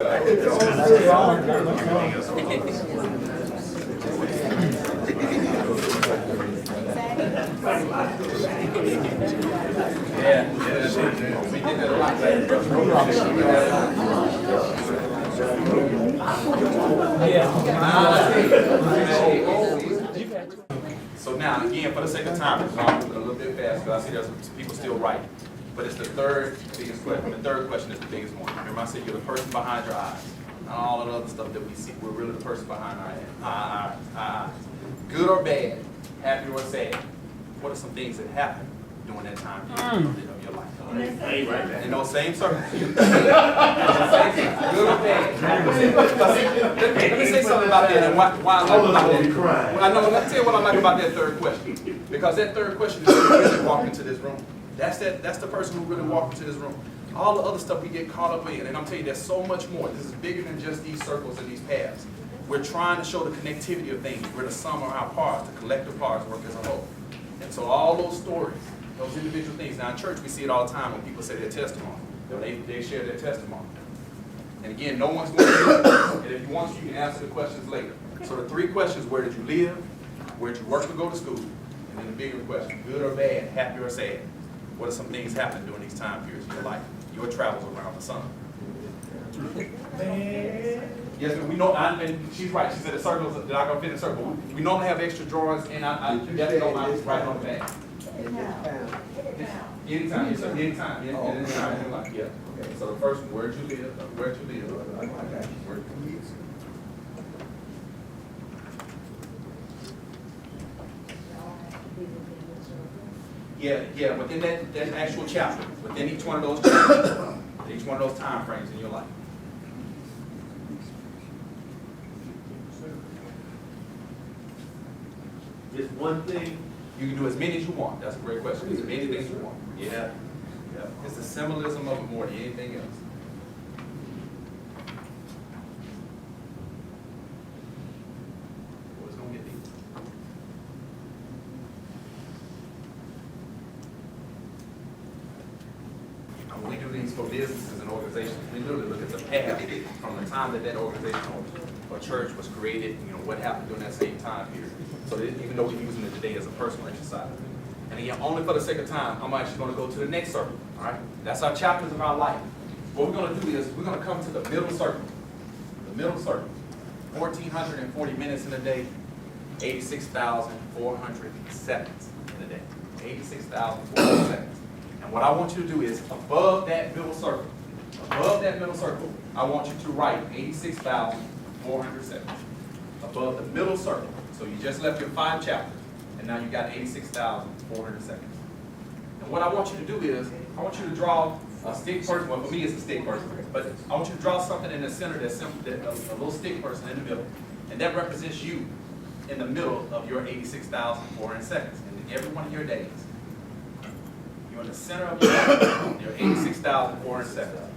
So now, again, for the sake of time, I'm moving a little bit fast because I see there's people still writing. But it's the third biggest question. The third question is the biggest one. Remember I said you're the person behind your eyes. Not all of the other stuff that we see. We're really the person behind our eyes. Good or bad, happy or sad. What are some things that happen during that time of your life? In those same circumstances. Good or bad. Let me say something about that and why I like about that. Let me tell you what I like about that third question. Because that third question is who really walked into this room. That's the person who really walked into this room. All the other stuff we get caught up in, and I'm telling you, there's so much more. This is bigger than just these circles and these paths. We're trying to show the connectivity of things. We're the sum of our parts, the collective parts work as a whole. And so all those stories, those individual things. Now in church, we see it all the time when people say their testimony. They share their testimony. And again, no one's going to do it. And if you want to, you can answer the questions later. So the three questions: where did you live? Where did you work or go to school? And then the bigger question: good or bad, happy or sad. What are some things happen during these time periods in your life? Your travels around the sun. Yes, we know, and she's right. She said the circles, they're not going to fit in a circle. We normally have extra drawings, and I definitely don't mind right on the back. Anytime, yes, sir. Anytime. Yeah. Okay. So the first one, where'd you live? Where'd you live? Where'd you live? Yeah, within that actual chapter, within each one of those chapters, each one of those time frames in your life. Just one thing. You can do as many as you want. That's a great question. As many things you want. Yeah. It's the symbolism of it more than anything else. Well, it's gonna get deep. When we do these for businesses and organizations, we literally look at the path from the time that organization or church was created, what happened during that same time period. So that even though we're using it today as a personal exercise. And again, only for the sake of time, I'm actually going to go to the next circle, all right? That's our chapters of our life. What we're going to do is we're going to come to the middle circle. The middle circle. 1,440 minutes in a day, 86,400 seconds in a day. 86,400 seconds. And what I want you to do is above that middle circle, I want you to write 86,400 seconds. Above the middle circle. So you just left your 5 chapters, and now you got 86,400 seconds. And what I want you to do is, I want you to draw a stick person. Well, for me, it's a stick person, but I want you to draw something in the center that's simple, a little stick person in the middle, and that represents you in the middle of your 86,400 seconds. And in every one of your days, you're in the center of your 86,400 seconds.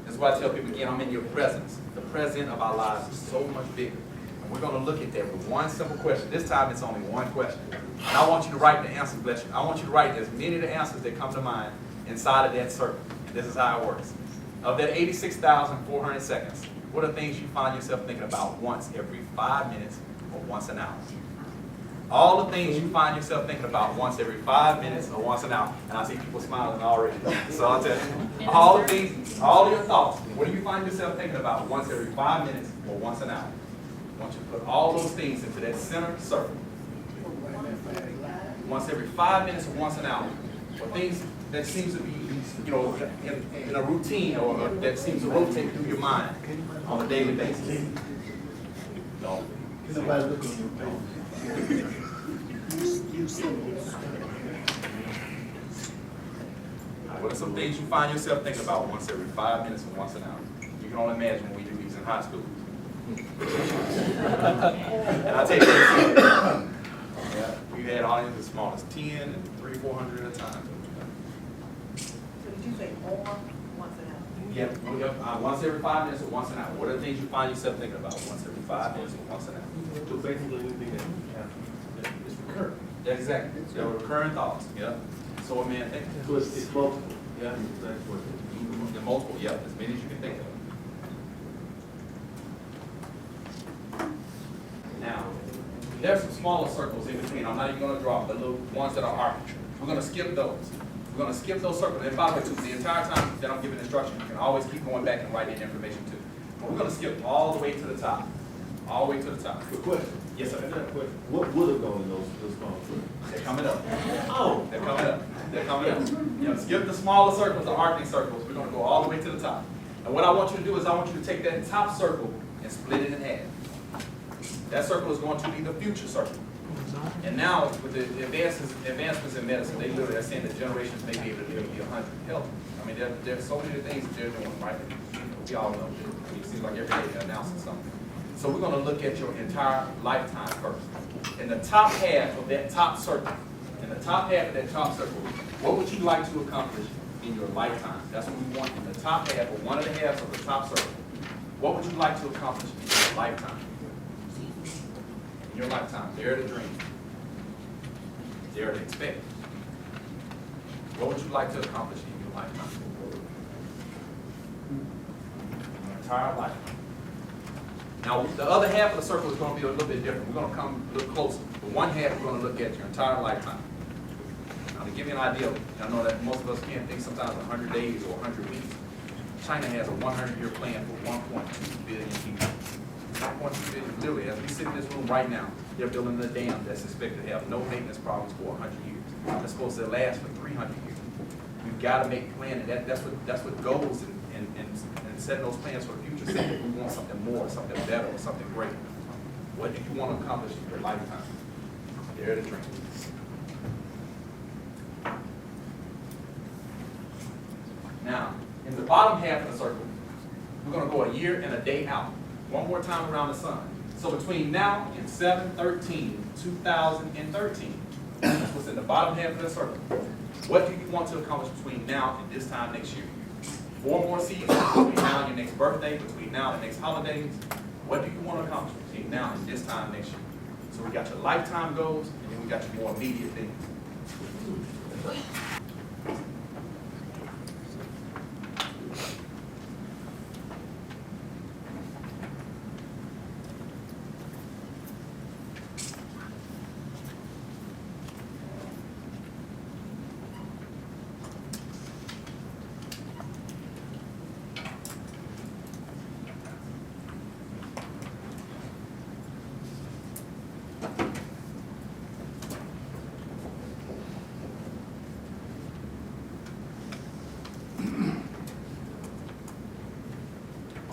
That's why I tell people again, I'm in your presence. The present of our lives is so much bigger. And we're going to look at that with one simple question. This time it's only one question. And I want you to write the answer, bless you. I want you to write as many of the answers that come to mind inside of that circle. And this is how it works. Of that 86,400 seconds, what are things you find yourself thinking about once every 5 minutes or once an hour? All the things you find yourself thinking about once every 5 minutes or once an hour. And I see people smiling already. So I'll tell you, all the things, all your thoughts, what do you find yourself thinking about once every 5 minutes or once an hour? I want you to put all those things into that center circle. Once every 5 minutes or once an hour. Or things that seems to be, in a routine or that seems to rotate through your mind on a daily basis. No. What are some things you find yourself thinking about once every 5 minutes and once an hour? You can only imagine when we do these in high school. And I'll tell you this, we had audiences as small as 10 and 300-400 at a time. So did you say more once an hour? Yeah, once every 5 minutes or once an hour. What are the things you find yourself thinking about once every 5 minutes or once an hour? So basically, anything that it's recurring. Yeah, exactly. They're recurring thoughts. Yeah. So what man think? So it's multiple. Yeah. That's what The multiple. Yeah. As many as you can think of. smaller circles in between. I'm not even gonna draw the little ones that are arced. We're gonna skip those. We're gonna skip those circles. And by the way, too, the entire time that I'm giving instruction, you can always keep going back and write in information too. But we're gonna skip all the way to the top. All the way to the top. Good question. Yes, sir. I got a question. What would have gone in those small footprints? They're coming up. Oh. They're coming up. They're coming up. You know, skip the smaller circles, the arcing circles. We're gonna go all the way to the top. And what I want you to do is I want you to take that top circle and split it in half. That circle is going to be the future circle. And now, with the advancements in medicine, they literally are saying that generations may be able to live to be 100 healthy. I mean, there's so many things that they're doing, right? We all know. It seems like every day they're announcing something. So we're going to look at your entire lifetime first. In the top half of that top circle, what would you like to accomplish in your lifetime? That's what we want in the top half, or one of the halves of the top circle. What would you like to accomplish in your lifetime? In your lifetime, dare to dream. Dare to expect. What would you like to accomplish in your lifetime? Your entire life. Now, the other half of the circle is going to be a little bit different. We're going to come a little closer. The one half, we're going to look at your entire lifetime. Now, to give you an idea, I know that most of us can't think sometimes 100 days or 100 weeks. China has a 100-year plan for 1.2 billion people. 1.2 billion, literally, as we sit in this room right now, they're building a dam that's expected to have no maintenance problems for 100 years. It's supposed to last for 300 years. We've got to make plans, and that's what goes in setting those plans for the future. Saying that we want something more, something better, or something greater. What do you want to accomplish in your lifetime? Dare to dream. Now, in the bottom half of the circle, we're going to go a year and a day out. One more time around the sun. So between now and 7/13/2013, that's what's in the bottom half of the circle. What do you want to accomplish between now and this time next year? 4 more seasons, between now and your next birthday, between now and the next holidays. What do you want to accomplish between now and this time next year? So we got your lifetime goals, and then we got your more immediate things.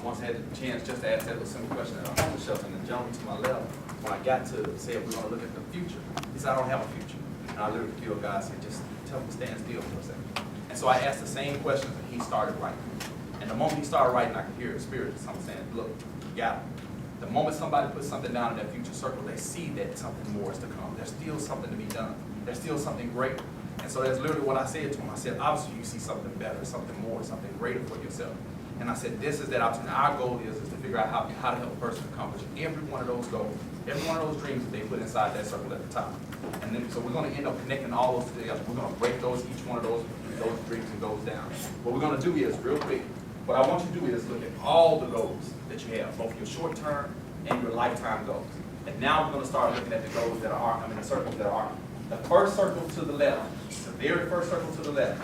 Once I had the chance just to ask that little simple question at a homeless shelter, and the gentleman to my left, when I got to say we're going to look at the future, he said, I don't have a future. And I literally feel God said, just tell him to stand still for a second. And so I asked the same question, and he started writing. And the moment he started writing, I could hear his spirit. So I'm saying, look, you got it. The moment somebody puts something down in that future circle, they see that something more is to come. There's still something to be done. There's still something great. And so that's literally what I said to him. I said, obviously you see something better, something more, something greater for yourself. And I said, this is that opportunity. Our goal is to figure out how to help a person accomplish every one of those goals, every one of those dreams that they put inside that circle at the top. And then, so we're going to end up connecting all those together. We're going to break each one of those dreams and goals down. What we're going to do is, real quick, what I want you to do is look at all the goals that you have, both your short-term and your lifetime goals. And now we're going to start looking at the goals that are, the circles that are. The first circle to the left, the very first circle to the left,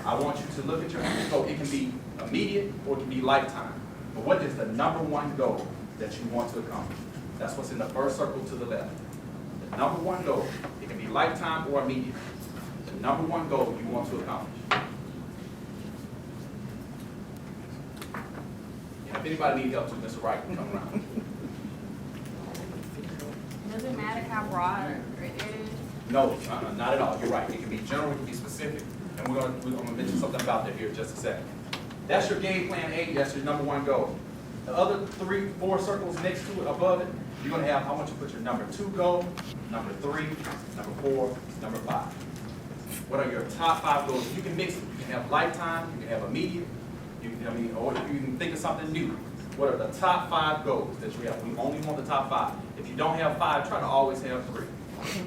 I want you to look at your goal. It can be immediate or it can be lifetime. But what is the number one goal that you want to accomplish? That's what's in the first circle to the left. The number one goal. It can be lifetime or immediate. The number one goal you want to accomplish. And if anybody needs help, to Mr. Wright can come around. Does it matter how broad it is? No, not at all. You're right. It can be general, it can be specific. And we're going to mention something about that here in just a second. That's your game plan A. That's your number one goal. The other 3, 4 circles next to it, above it, you're going to have, I want you to put your number 2 goal, number 3, number 4, number 5. What are your top 5 goals? You can mix it. You can have lifetime, you can have immediate, or you can think of something new. What are the top 5 goals that you have? We only want the top 5. If you don't have 5, try to always have 3.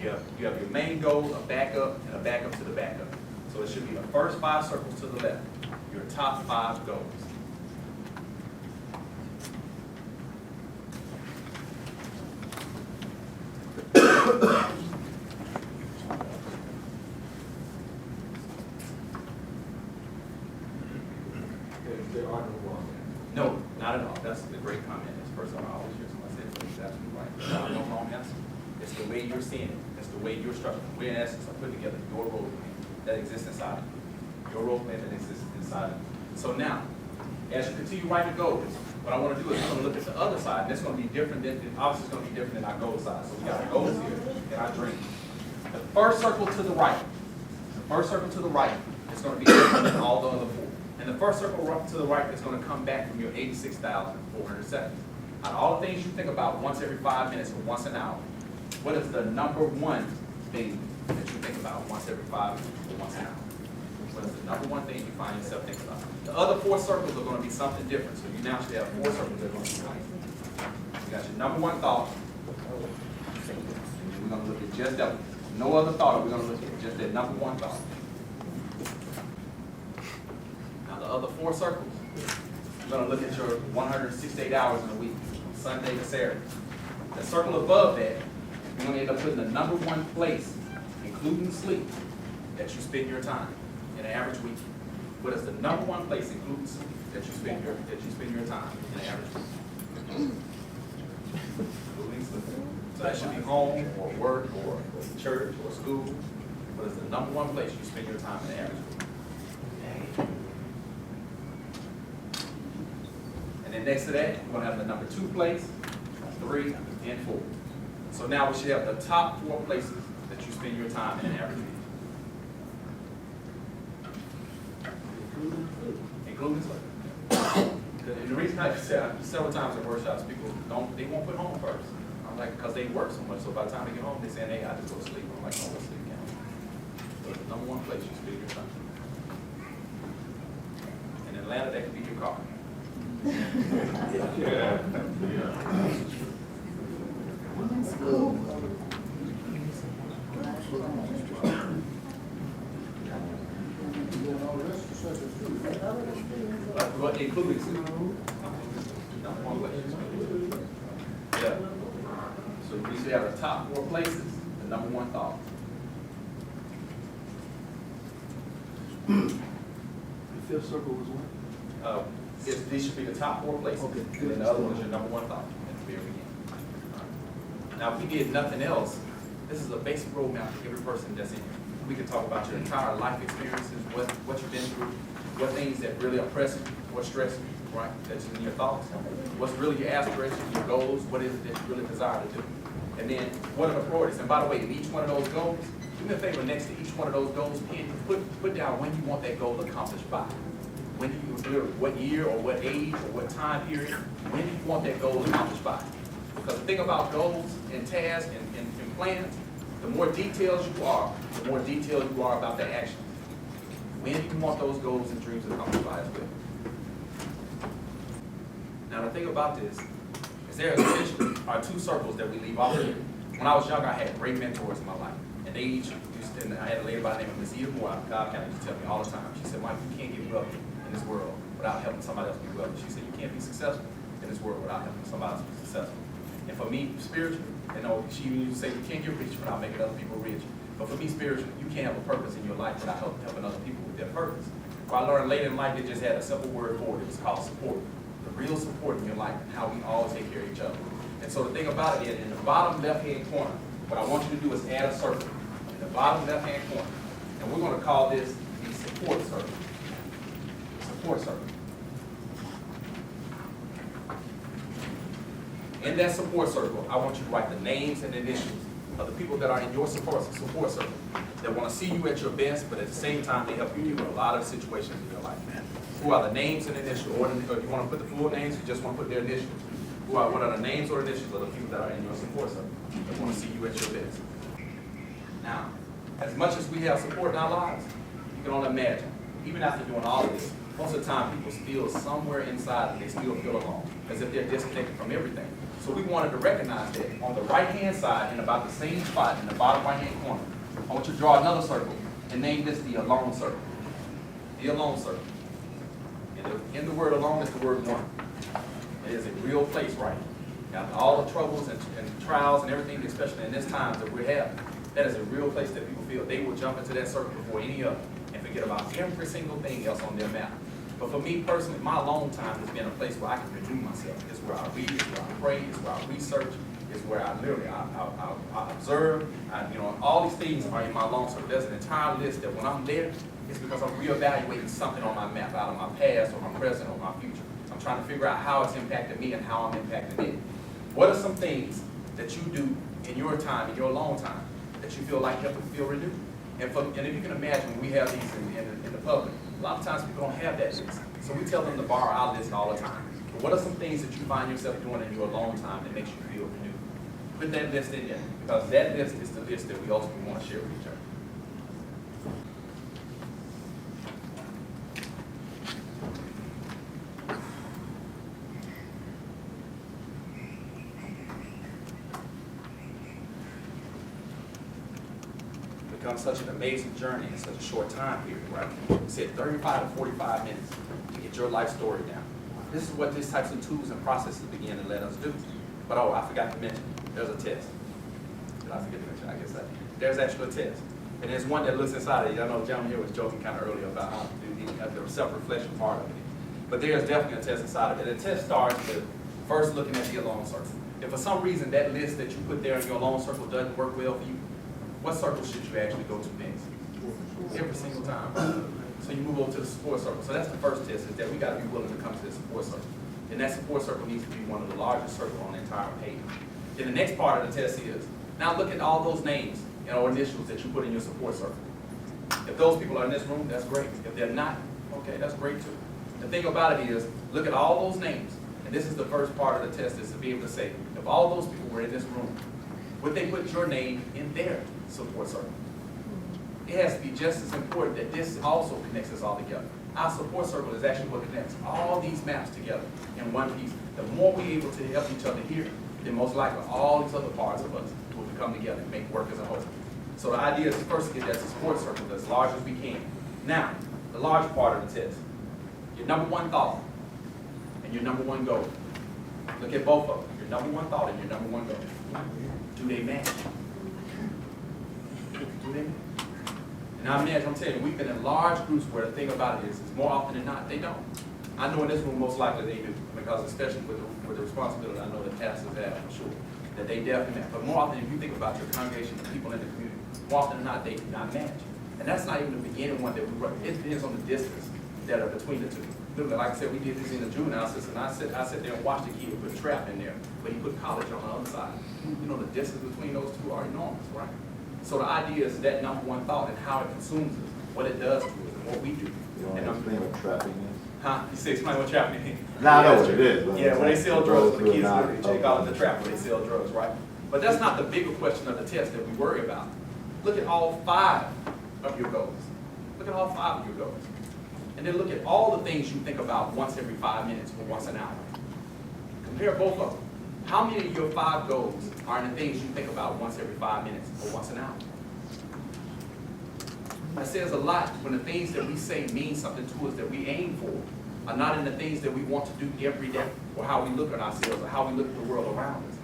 You have your main goal, a backup, and a backup to the backup. So it should be the first 5 circles to the left, your top 5 goals. Not at all. That's a great comment. This person I always hear someone say, it's absolutely right. There's no wrong answer. It's the way you're seeing it. It's the way you're structured. We, in essence, are putting together your role plan that exists inside of you. Your role plan that exists inside of you. So now, as you continue writing goals, what I want to do is we're going to look at the other side. And it's going to be different than, obviously it's going to be different than our goal side. So we got our goals here and our dreams. The first circle to the right, is going to be different than all the other four. And the first circle to the right is going to come back from your 86,400 seconds. Out of all the things you think about once every 5 minutes or once an hour, what is the number one thing that you think about once every 5 minutes or once an hour? What is the number one thing you find yourself thinking about? The other four circles are going to be something different. So you now should have four circles that are going to be right. You got your number one thought. And then we're going to look at just that. No other thought. We're going to look at just that number one thought. Now the other four circles, you're going to look at your 168 hours in a week, Sunday to Saturday. The circle above that, you're going to end up putting the number one place, including sleep, that you spend your time in an average week. What is the number one place, including sleep, that you spend your time in an average week? Including sleep. So that should be home or work or church or school. What is the number one place you spend your time in an average week? And then next to that, we're going to have the number two place, 3, and 4. So now we should have the top 4 places that you spend your time in an average week. Including sleep. And the reason I said several times in workshops, people they won't put home first. I'm like, because they work so much, so by the time they get home, they say, hey, I just go to sleep. I'm like, no, let's sleep down. So the number one place you spend your time. In Atlanta, that could be your car. But including sleep. Number one place. Yeah. So we should have the top 4 places, the number one thought. The fifth circle was what? These should be the top 4 places. Okay. And then the other one is your number one thought at the very beginning. Now, if we did nothing else, this is a basic roadmap for every person that's in here. We can talk about your entire life experiences, what you've been through, what things that really oppress you, what stress you, right? That's in your thoughts. What's really your aspirations, your goals, what is it that you really desire to do? And then, what are the priorities? And by the way, in each one of those goals, do me a favor, next to each one of those goals, put down when you want that goal accomplished by. When do you, what year or what age or what time period, when do you want that goal accomplished by? Because the thing about goals and tasks and plans, the more details you are, the more detailed you are about the action. When do you want those goals and dreams accomplished by as well? Now the thing about this is there essentially are 2 circles that we leave off here. When I was younger, I had great mentors in my life. And they each used to, and I had a lady by the name of Miss Eda Moore, God County, used to tell me all the time. She said, Mike, you can't get wealthy in this world without helping somebody else be wealthy. She said, you can't be successful in this world without helping somebody else be successful. And for me, spiritually, you know, she used to say, you can't get rich without making other people rich. But for me, spiritually, you can't have a purpose in your life without helping other people with their purpose. What I learned later in life, they just had a simple word for it. It was called support. The real support in your life and how we all take care of each other. And so the thing about it is, in the bottom left-hand corner, what I want you to do is add a circle. In the bottom left-hand corner. And we're going to call this the support circle. Support circle. In that support circle, I want you to write the names and initials of the people that are in your support circle that want to see you at your best, but at the same time, they help you deal with a lot of situations in your life. Who are the names and initials? Or if you want to put the full names, you just want to put their initials. What are the names or initials of the people that are in your support circle that want to see you at your best? Now, as much as we have support in our lives, you can only imagine, even after doing all of this, most of the time people still somewhere inside and they still feel alone, as if they're disconnected from everything. So we wanted to recognize that on the right-hand side, in about the same spot in the bottom right-hand corner, I want you to draw another circle and name this the alone circle. The alone circle. In the word alone is the word one. It is a real place, right? After all the troubles and trials and everything, especially in this time that we have, that is a real place that people feel they will jump into that circle before any other and forget about every single thing else on their map. But for me personally, my alone time has been a place where I can renew myself. It's where I read, it's where I pray, it's where I research, it's where I literally, I observe, all these things are in my alone. So there's an entire list that when I'm there, it's because I'm reevaluating something on my map, out of my past or my present or my future. I'm trying to figure out how it's impacted me and how I'm impacting it. What are some things that you do in your time, in your alone time, that you feel like help you feel renewed? And if you can imagine, when we have these in the public, a lot of times people don't have that list. So we tell them to borrow our list all the time. But what are some things that you find yourself doing in your alone time that makes you feel renewed? Put that list in there, because that list is the list that we ultimately want to share with each other. Becomes such an amazing journey in such a short time period, right? We said 35 to 45 minutes to get your life story down. This is what these types of tools and processes begin to let us do. But oh, I forgot to mention, there's a test. Did I forget to mention? I guess there's actually a test. And there's one that looks inside of you. I know John here was joking kind of earlier about how to do the self-reflection part of it. But there's definitely a test inside of it. The test starts with first looking at the alone circle. If for some reason that list that you put there in your alone circle doesn't work well for you, what circle should you actually go to next? Every single time. So you move over to the support circle. So that's the first test, is that we got to be willing to come to the support circle. And that support circle needs to be one of the largest circles on the entire page. Then the next part of the test is, now look at all those names or initials that you put in your support circle. If those people are in this room, that's great. If they're not, okay, that's great too. The thing about it is, look at all those names. And this is the first part of the test, is to be able to say, if all those people were in this room, would they put your name in their support circle? It has to be just as important that this also connects us all together. Our support circle is actually what connects all these maps together in one piece. The more we're able to help each other here, then most likely all these other parts of us will come together and make work as a whole. So the idea is first to get that support circle as large as we can. Now, the large part of the test, your number one thought and your number one goal. Look at both of them, your number one thought and your number one goal. Do they match? Do they match? And I'm telling you, we've been in large groups where the thing about it is more often than not, they don't. I know in this room most likely they do, because especially with the responsibility I know that pastors have, for sure, that they definitely match. But more often, if you think about your congregation, the people in the community, more often than not, they do not match. And that's not even the beginning one that we work. It depends on the distance that are between the two. Literally, like I said, we did this in the juvenile system, and I sat there and watched the kid put trap in there, but he put college on the other side. You know, the distance between those two are enormous, right? So the idea is that number one thought and how it consumes us, what it does to us, and what we do. You want to explain what trapping is? Huh? You say explain what trapping is? No, I know what it is. Yeah, when they sell drugs, when the kids not- literally check out the trap when they sell drugs, right? But that's not the bigger question of the test that we worry about. Look at all 5 of your goals. Look at all 5 of your goals. And then look at all the things you think about once every 5 minutes or once an hour. Compare both of them. How many of your 5 goals are in the things you think about once every 5 minutes or once an hour? That says a lot when the things that we say mean something to us that we aim for are not in the things that we want to do every day, or how we look at ourselves, or how we look at the world around us.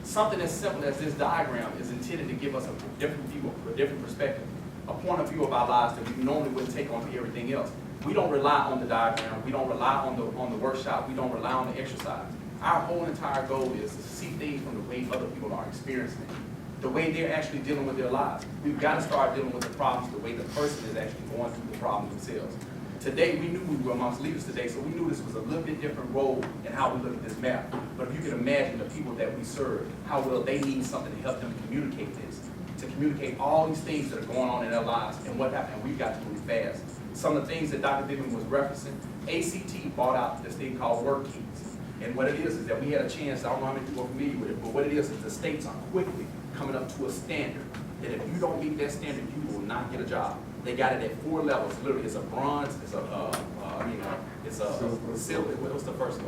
Something as simple as this diagram is intended to give us a different view, a different perspective, a point of view of our lives that we normally wouldn't take on for everything else. We don't rely on the diagram, we don't rely on the workshop, we don't rely on the exercise. Our whole entire goal is to see things from the way other people are experiencing it, the way they're actually dealing with their lives. We've got to start dealing with the problems the way the person is actually going through the problem themselves. Today, we knew we were amongst leaders today, so we knew this was a little bit different role in how we look at this map. But if you can imagine the people that we serve, how well they need something to help them communicate this, to communicate all these things that are going on in their lives and what happened. We've got to move fast. Some of the things that Dr. Vivian was referencing, ACT brought out this thing called work keys. And what it is that we had a chance, I don't know how many people are familiar with it, but what it is the states are quickly coming up to a standard that if you don't meet that standard, you will not get a job. They got it at 4 levels. Literally, it's a bronze, it's a silver. What's the first?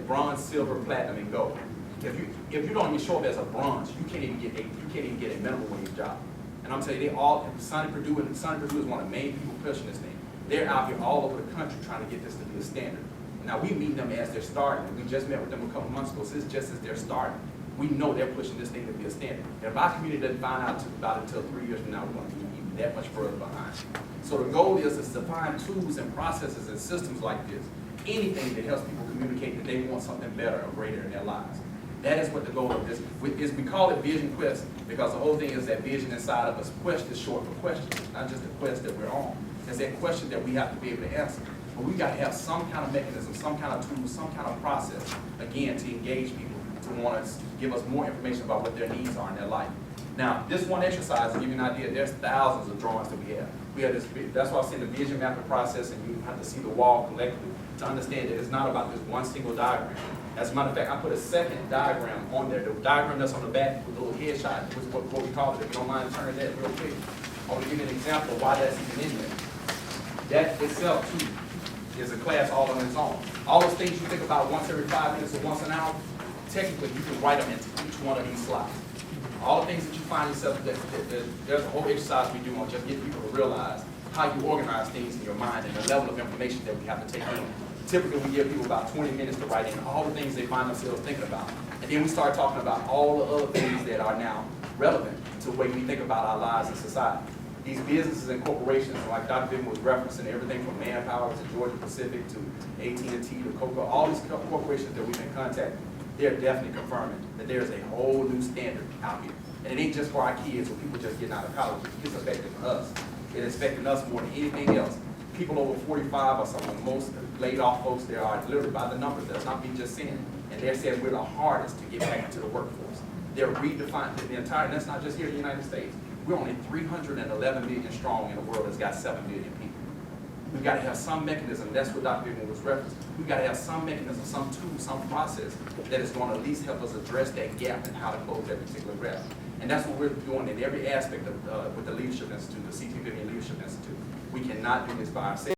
Bronze, silver, platinum, and gold. If you don't even show up as a bronze, you can't even get a minimum wage job. And I'm telling you, they all Sonny Perdue is one of the main people pushing this thing. They're out here all over the country trying to get this to be a standard. Now we meet them as they're starting. We just met with them a couple months ago, so it's just as they're starting. We know they're pushing this thing to be a standard. And if our community doesn't find out about it until 3 years from now, we're going to be even that much further behind. So the goal is to find tools and processes and systems like this, anything that helps people communicate that they want something better or greater in their lives. That is what the goal of this is. We call it Vision Quest because the whole thing is that vision inside of us. Quest is short for question. It's not just the quest that we're on. It's that question that we have to be able to answer. But we got to have some kind of mechanism, some kind of tool, some kind of process, again, to engage people, to want to give us more information about what their needs are in their life. Now, this one exercise, to give you an idea, there's thousands of drawings that we have. We have this, that's why I say the vision mapping process, and you have to see the wall collectively to understand that it's not about this one single diagram. As a matter of fact, I put a second diagram on there. The diagram that's on the back with a little headshot, which is what we call it. If you don't mind turning that real quick, I want to give you an example of why that's even in there. That itself, too, is a class all on its own. All those things you think about once every 5 minutes or once an hour, technically you can write them into each one of these slides. All the things that you find yourself, there's a whole exercise we do on just getting people to realize how you organize things in your mind and the level of information that we have to take in. Typically, we give people about 20 minutes to write in all the things they find themselves thinking about. And then we start talking about all the other things that are now relevant to the way we think about our lives in society. These businesses and corporations, like Dr. Vivian was referencing, everything from Manpower to Georgia Pacific to AT&T to Coca, all these corporations that we've been contacting, they're definitely confirming that there's a whole new standard out here. And it ain't just for our kids or people just getting out of college. It's affecting us. It's affecting us more than anything else. People over 45 are some of the most laid off folks there are, literally by the numbers. That's not me just saying. And they're saying we're the hardest to get back into the workforce. They're redefining the entire, and that's not just here in the United States. We're only 311 million strong in a world that's got 7 billion people. We've got to have some mechanism, that's what Dr. Vivian was referencing. We've got to have some mechanism, some tool, some process that is going to at least help us address that gap and how to close that particular gap. And that's what we're doing in every aspect of with the Leadership Institute, the CT Vivian Leadership Institute. We cannot do this by ourselves.